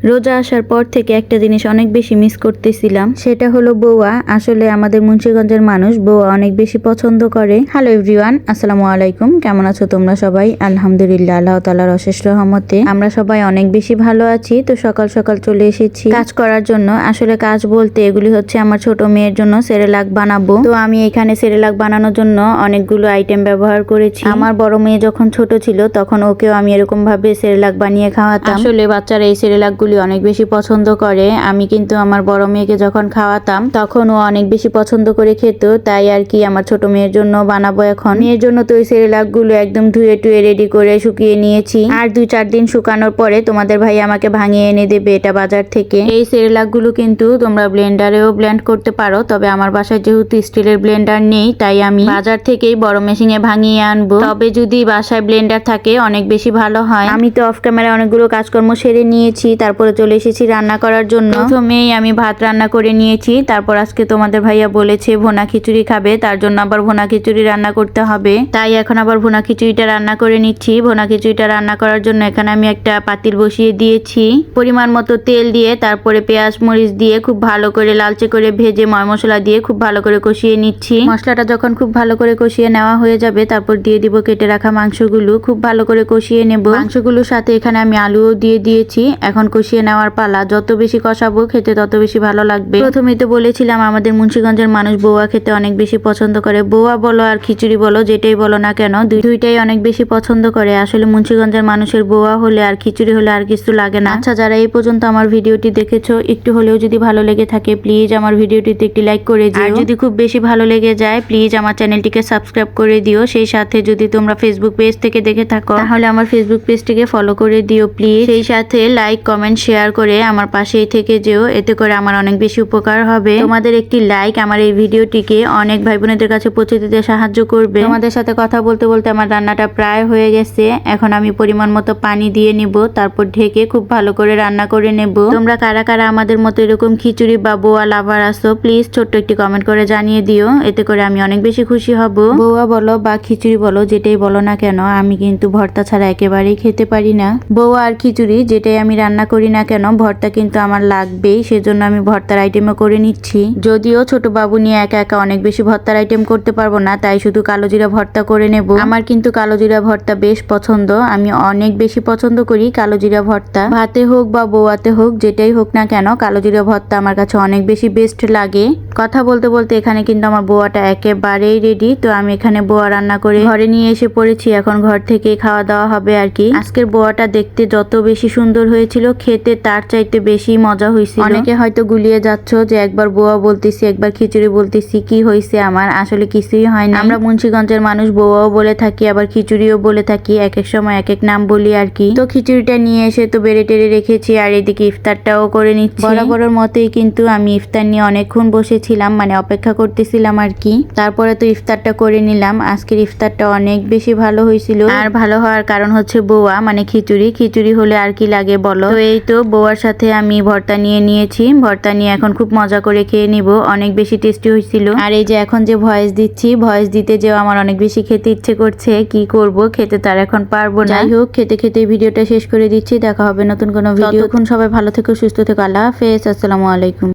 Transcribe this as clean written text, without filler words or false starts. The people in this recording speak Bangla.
রোজা আসার পর থেকে একটা জিনিস অনেক বেশি মিস করতেছিলাম, সেটা হলো বউয়া। আসলে আমাদের মুন্সিগঞ্জের মানুষ বউয়া অনেক বেশি পছন্দ করে। হ্যালো এভরিওয়ান, আসসালামু আলাইকুম। কেমন আছো তোমরা সবাই? আলহামদুলিল্লাহ, আল্লাহ তাআলার অশেষ রহমতে আমরা সবাই অনেক বেশি ভালো আছি। তো সকাল সকাল চলে এসেছি কাজ করার জন্য। আসলে কাজ বলতে এগুলি হচ্ছে আমার ছোট মেয়ের জন্য সেরেলাক বানাবো। তো আমি এখানে সেরেলাক বানানোর জন্য অনেকগুলো আইটেম ব্যবহার করেছি। আমার বড় মেয়ে যখন ছোট ছিল তখন ওকেও আমি এরকম ভাবে সেরেলাক বানিয়ে খাওয়াতাম। আসলে বাচ্চারা এই সেরেলাক অনেক বেশি পছন্দ করে। আমি কিন্তু আমার বড় মেয়েকে যখন খাওয়াতাম তখন ও অনেক বেশি পছন্দ করে খেত, তাই আর কি আমার ছোট মেয়ের জন্য বানাবো এখন। মেয়ের জন্য তো ওই সেরেলাক গুলো একদম ধুয়ে টুয়ে রেডি করে শুকিয়ে নিয়েছি। আর 2-4 দিন শুকানোর পরে তোমাদের ভাই আমাকে ভাঙিয়ে এনে দেবে এটা বাজার থেকে। এই সেরেলাক গুলো কিন্তু তোমরা ব্লেন্ডারেও ব্লেন্ড করতে পারো, তবে আমার বাসায় যেহেতু স্টিলের ব্লেন্ডার নেই তাই আমি বাজার থেকেই বড় মেশিনে ভাঙিয়ে আনবো। তবে যদি বাসায় ব্লেন্ডার থাকে অনেক বেশি ভালো হয়। আমি তো অফ ক্যামেরায় অনেকগুলো কাজকর্ম সেরে নিয়েছি, তারপরে চলে এসেছি রান্না করার জন্য। প্রথমেই আমি ভাত রান্না করে নিয়েছি, তারপর আজকে তোমাদের ভাইয়া বলেছে ভুনা খিচুড়ি খাবে, তার জন্য আবার ভুনা খিচুড়ি রান্না করতে হবে। তাই এখন আবার ভুনা খিচুড়িটা রান্না করে নিচ্ছি। ভুনা খিচুড়িটা রান্না করার জন্য এখানে আমি একটা পাতিল বসিয়ে দিয়েছি। পরিমাণ মতো তেল দিয়ে তারপরে পেঁয়াজ মরিচ দিয়ে খুব ভালো করে লালচে করে ভেজে ময় মশলা দিয়ে খুব ভালো করে কষিয়ে নিচ্ছি। মশলাটা যখন খুব ভালো করে কষিয়ে নেওয়া হয়ে যাবে তারপর দিয়ে দিব কেটে রাখা মাংসগুলো। খুব ভালো করে কষিয়ে নেব। মাংসগুলোর সাথে এখানে আমি আলুও দিয়ে দিয়েছি। এখন কষিয়ে নেওয়ার পালা। যত বেশি কষাবো খেতে তত বেশি ভালো লাগবে। প্রথমেই তো বলেছিলাম আমাদের মুন্সিগঞ্জের মানুষ বউয়া খেতে অনেক বেশি পছন্দ করে। বউয়া বলো আর খিচুড়ি বলো, যেটাই বলো না কেন, দুইটাই অনেক বেশি পছন্দ করে। আসলে মুন্সিগঞ্জের মানুষের বউয়া হলে আর খিচুড়ি হলে আর কিছু লাগে না। আচ্ছা, যারা এই পর্যন্ত আমার ভিডিওটি দেখেছো, একটু হলেও যদি ভালো লেগে থাকে প্লিজ আমার ভিডিওটিতে একটি লাইক করে দিও। আর যদি খুব বেশি ভালো লেগে যায় প্লিজ আমার চ্যানেলটিকে সাবস্ক্রাইব করে দিও। সেই সাথে যদি তোমরা ফেসবুক পেজ থেকে দেখে থাকো তাহলে আমার ফেসবুক পেজটিকে ফলো করে দিও প্লিজ। সেই সাথে লাইক কমেন্ট শেয়ার করে আমার পাশেই থেকে যেও, এতে করে আমার অনেক বেশি উপকার হবে। তোমাদের একটি লাইক আমার এই ভিডিওটিকে অনেক ভাই বোনেদের কাছে পৌঁছে দিতে সাহায্য করবে। তোমাদের সাথে কথা বলতে বলতে আমার রান্নাটা প্রায় হয়ে গেছে। এখন আমি পরিমাণ মতো পানি দিয়ে নিব, তারপর ঢেকে খুব ভালো করে রান্না করে নেব। তোমরা কারা কারা আমাদের মতো এরকম খিচুড়ি বা বউয়া লাভার আসো প্লিজ ছোট্ট একটি কমেন্ট করে জানিয়ে দিও, এতে করে আমি অনেক বেশি খুশি হব। বউয়া বলো বা খিচুড়ি বলো, যেটাই বলো না কেন, আমি কিন্তু ভর্তা ছাড়া একেবারেই খেতে পারি না। বউয়া আর খিচুড়ি যেটাই আমি রান্না করি না কেন ভর্তা কিন্তু আমার লাগবেই, সেজন্য আমি ভর্তার আইটেমও করে নিচ্ছি। যদিও ছোট বাবু নিয়ে একা একা অনেক বেশি ভর্তার আইটেম করতে পারবো না, তাই শুধু কালো জিরা ভর্তা করে নেব। আমার কিন্তু কালো জিরা ভর্তা বেশ পছন্দ, আমি অনেক বেশি পছন্দ করি কালো জিরা ভর্তা। ভাতে হোক বা বউয়াতে হোক, যেটাই হোক না কেন কালো জিরা ভর্তা আমার কাছে অনেক বেশি বেস্ট লাগে। কথা বলতে বলতে এখানে কিন্তু আমার বউয়াটা একেবারেই রেডি। তো আমি এখানে বউয়া রান্না করে ঘরে নিয়ে এসে পড়েছি, এখন ঘর থেকে খাওয়া দাওয়া হবে আর কি। আজকের বউয়াটা দেখতে যত বেশি সুন্দর হয়েছিল খেতে তার চাইতে বেশি মজা হয়েছিল। অনেকে হয়তো গুলিয়ে যাচ্ছ যে একবার বউয়া বলতেছি একবার খিচুড়ি বলতেছি, কি হয়েছে আমার? আসলে কিছুই হয় না। আমরা মুন্সিগঞ্জের মানুষ বউয়াও বলে থাকি আবার খিচুড়িও বলে থাকি, এক এক সময় এক এক নাম বলি আর কি। তো খিচুড়িটা নিয়ে এসে তো বেড়ে টেড়ে রেখেছি, আর এদিকে ইফতারটাও করে নিচ্ছি। বরাবরের মতোই কিন্তু আমি ইফতার নিয়ে অনেকক্ষণ বসেছিলাম, মানে অপেক্ষা করতেছিলাম আর কি। তারপরে তো ইফতারটা করে নিলাম। আজকের ইফতারটা অনেক বেশি ভালো হয়েছিল, আর ভালো হওয়ার কারণ হচ্ছে বউয়া মানে খিচুড়ি। খিচুড়ি হলে আর কি লাগে বলো। তো এই তো বউয়ার সাথে আমি ভর্তা নিয়ে নিয়েছি, ভর্তা নিয়ে এখন খুব মজা করে খেয়ে নিব। অনেক বেশি টেস্টি হয়েছিল। আর এই যে এখন যে ভয়েস দিচ্ছি, ভয়েস দিতে যেও আমার অনেক বেশি খেতে ইচ্ছে করছে, কি করব, খেতে তার এখন পারবো না। যাই হোক, খেতে খেতে ভিডিওটা শেষ করে দিচ্ছি। দেখা হবে নতুন কোনো ভিডিও। ততক্ষণ সবাই ভালো থেকো, সুস্থ থেকো। আল্লাহ হাফেজ, আসসালামু আলাইকুম।